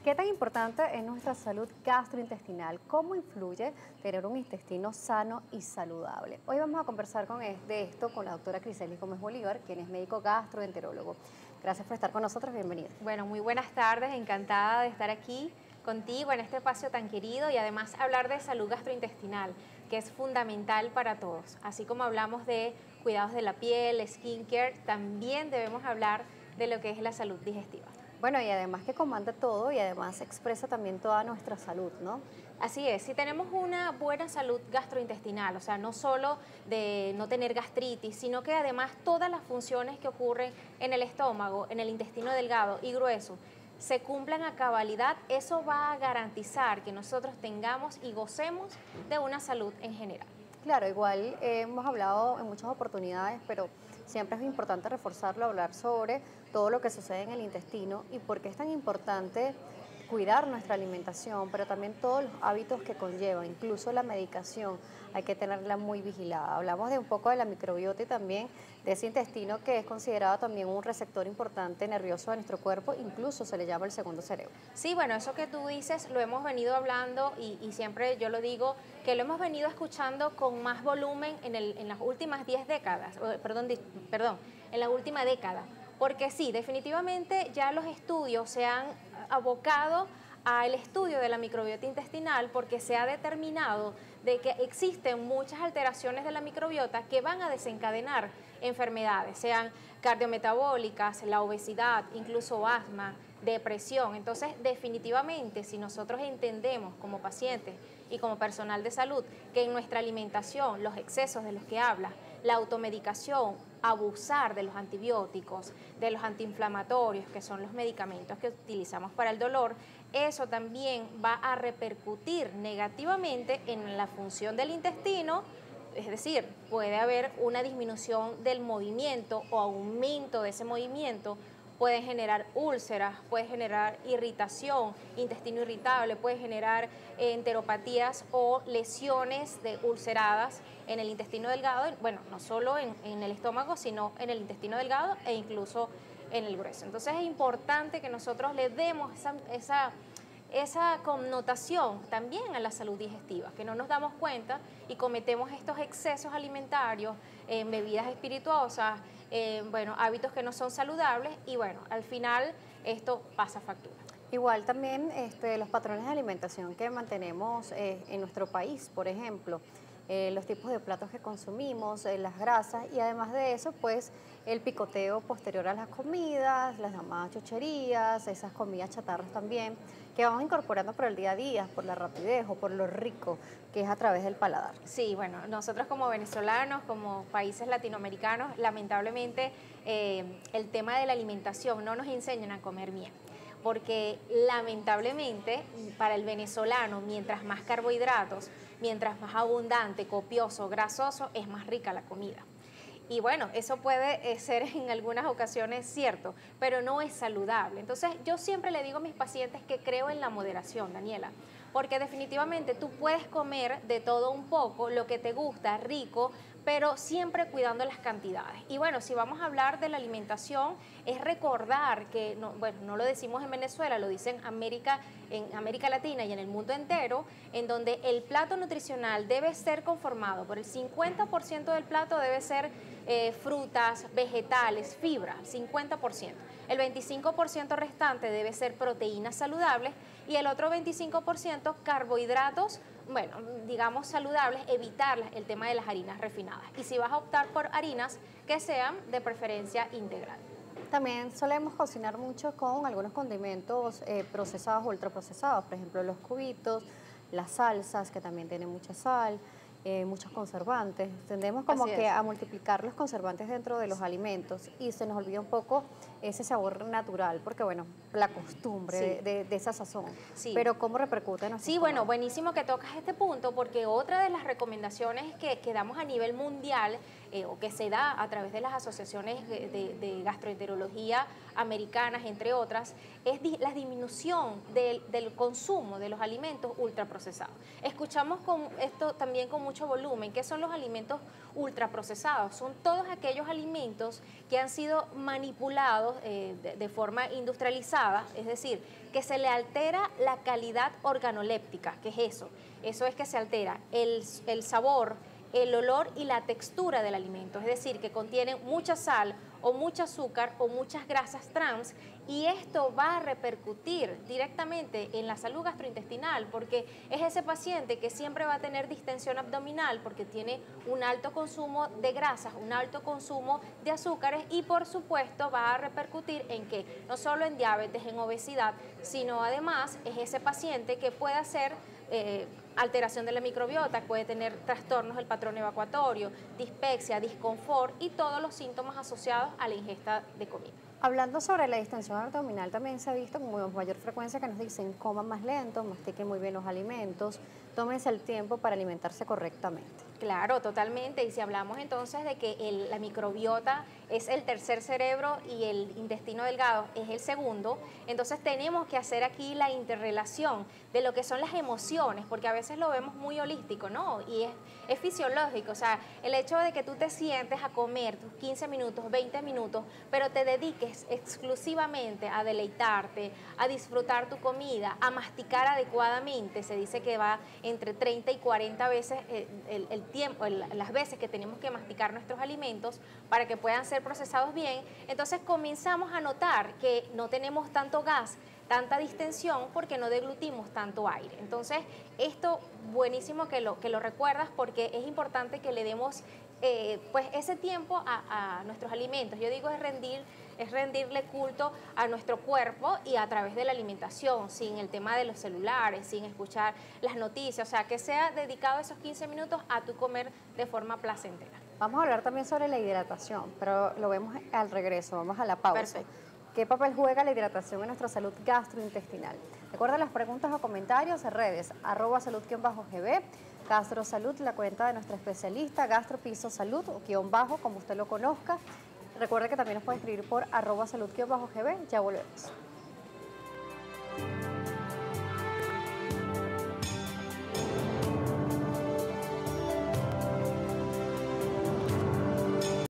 ¿Qué tan importante es nuestra salud gastrointestinal? ¿Cómo influye tener un intestino sano y saludable? Hoy vamos a conversar de esto con la doctora Criselis Gómez Bolívar, quien es médico gastroenterólogo. Gracias por estar con nosotros, bienvenida. Bueno, muy buenas tardes, encantada de estar aquí contigo en este espacio tan querido y además hablar de salud gastrointestinal, que es fundamental para todos. Así como hablamos de cuidados de la piel, skincare, también debemos hablar de lo que es la salud digestiva. Bueno, y además que comanda todo y además expresa también toda nuestra salud, ¿no? Así es, si tenemos una buena salud gastrointestinal, o sea, no solo de no tener gastritis, sino que además todas las funciones que ocurren en el estómago, en el intestino delgado y grueso, se cumplan a cabalidad, eso va a garantizar que nosotros tengamos y gocemos de una salud en general. Claro, igual hemos hablado en muchas oportunidades, pero siempre es importante reforzarlo, hablar sobre todo lo que sucede en el intestino y por qué es tan importante cuidar nuestra alimentación, pero también todos los hábitos que conlleva, incluso la medicación, hay que tenerla muy vigilada. Hablamos de un poco de la microbiota y también de ese intestino que es considerado también un receptor importante nervioso de nuestro cuerpo, incluso se le llama el segundo cerebro. Sí, bueno, eso que tú dices lo hemos venido hablando y siempre yo lo digo, que lo hemos venido escuchando con más volumen en las últimas 10 décadas, en la última década. Porque sí, definitivamente ya los estudios se han abocado al estudio de la microbiota intestinal porque se ha determinado de que existen muchas alteraciones de la microbiota que van a desencadenar enfermedades, sean cardiometabólicas, la obesidad, incluso asma, depresión. Entonces, definitivamente, si nosotros entendemos como pacientes y como personal de salud que en nuestra alimentación, los excesos de los que habla, la automedicación, abusar de los antibióticos, de los antiinflamatorios, que son los medicamentos que utilizamos para el dolor, eso también va a repercutir negativamente en la función del intestino. Es decir, puede haber una disminución del movimiento o aumento de ese movimiento, puede generar úlceras, puede generar irritación, intestino irritable, puede generar enteropatías o lesiones ulceradas en el intestino delgado, bueno, no solo en el estómago, sino en el intestino delgado e incluso en el grueso. Entonces es importante que nosotros le demos esa connotación también a la salud digestiva, que no nos damos cuenta y cometemos estos excesos alimentarios en bebidas espirituosas, bueno, hábitos que no son saludables y bueno, al final esto pasa factura. Igual también los patrones de alimentación que mantenemos en nuestro país, por ejemplo, los tipos de platos que consumimos, las grasas y además de eso, pues el picoteo posterior a las comidas, las llamadas chucherías, esas comidas chatarras también, que vamos incorporando por el día a día, por la rapidez o por lo rico que es a través del paladar. Sí, bueno, nosotros como venezolanos, como países latinoamericanos, lamentablemente el tema de la alimentación no nos enseñan a comer bien. Porque lamentablemente para el venezolano, mientras más carbohidratos, mientras más abundante, copioso, grasoso, es más rica la comida. Y bueno, eso puede ser en algunas ocasiones cierto, pero no es saludable. Entonces yo siempre le digo a mis pacientes que creo en la moderación, Daniela, porque definitivamente tú puedes comer de todo un poco, lo que te gusta, rico, pero siempre cuidando las cantidades. Y bueno, si vamos a hablar de la alimentación, es recordar que, no, bueno, no lo decimos en Venezuela, lo dicen en América Latina y en el mundo entero, en donde el plato nutricional debe ser conformado por el 50% del plato debe ser frutas, vegetales, fibra, 50%. El 25% restante debe ser proteínas saludables y el otro 25% carbohidratos, bueno, digamos saludables, evitar el tema de las harinas refinadas. Y si vas a optar por harinas, que sean de preferencia integral. También solemos cocinar mucho con algunos condimentos procesados o ultraprocesados, por ejemplo los cubitos, las salsas que también tienen mucha sal, muchos conservantes. Tendemos como que a multiplicar los conservantes dentro de los alimentos y se nos olvida un poco ese sabor natural, porque bueno, la costumbre de esa sazón. Sí. Pero ¿cómo repercute en nuestro Sí, bueno, buenísimo que tocas este punto, porque otra de las recomendaciones que damos a nivel mundial o que se da a través de las asociaciones de gastroenterología americanas, entre otras, es la disminución del consumo de los alimentos ultraprocesados. Escuchamos esto también con mucho volumen. ¿Qué son los alimentos ultraprocesados? Son todos aquellos alimentos que han sido manipulados de forma industrializada, es decir, que se le altera la calidad organoléptica. ¿Qué es eso? Eso es que se altera el sabor, el olor y la textura del alimento, es decir, que contienen mucha sal o mucho azúcar o muchas grasas trans, y esto va a repercutir directamente en la salud gastrointestinal, porque es ese paciente que siempre va a tener distensión abdominal porque tiene un alto consumo de grasas, un alto consumo de azúcares, y por supuesto va a repercutir en que no solo en diabetes, en obesidad, sino además es ese paciente que puede hacer alteración de la microbiota, puede tener trastornos del patrón evacuatorio, dispepsia, disconfort y todos los síntomas asociados a la ingesta de comida. Hablando sobre la distensión abdominal, también se ha visto con mayor frecuencia que nos dicen coman más lento, mastiquen muy bien los alimentos, tómense el tiempo para alimentarse correctamente. Claro, totalmente. Y si hablamos entonces de que la microbiota es el tercer cerebro y el intestino delgado es el segundo, entonces tenemos que hacer aquí la interrelación de lo que son las emociones, porque a veces lo vemos muy holístico, ¿no? Y es fisiológico, o sea, el hecho de que tú te sientes a comer tus 15 minutos, 20 minutos, pero te dediques exclusivamente a deleitarte, a disfrutar tu comida, a masticar adecuadamente, se dice que va entre 30 y 40 veces el tiempo, las veces que tenemos que masticar nuestros alimentos para que puedan ser procesados bien. Entonces comenzamos a notar que no tenemos tanto gas, tanta distensión, porque no deglutimos tanto aire. Entonces esto buenísimo que lo recuerdas, porque es importante que le demos pues ese tiempo a nuestros alimentos. Yo digo es rendirle culto a nuestro cuerpo, y a través de la alimentación, sin el tema de los celulares, sin escuchar las noticias, o sea, que sea dedicado esos 15 minutos a tu comer de forma placentera. Vamos a hablar también sobre la hidratación, pero lo vemos al regreso, vamos a la pausa. Perfecto. ¿Qué papel juega la hidratación en nuestra salud gastrointestinal? Recuerda las preguntas o comentarios en redes, @salud_gb, Gastrosalud, la cuenta de nuestra especialista, Gastropisosalud, _, como usted lo conozca. Recuerde que también nos puede escribir por @salud_gb. Ya volvemos.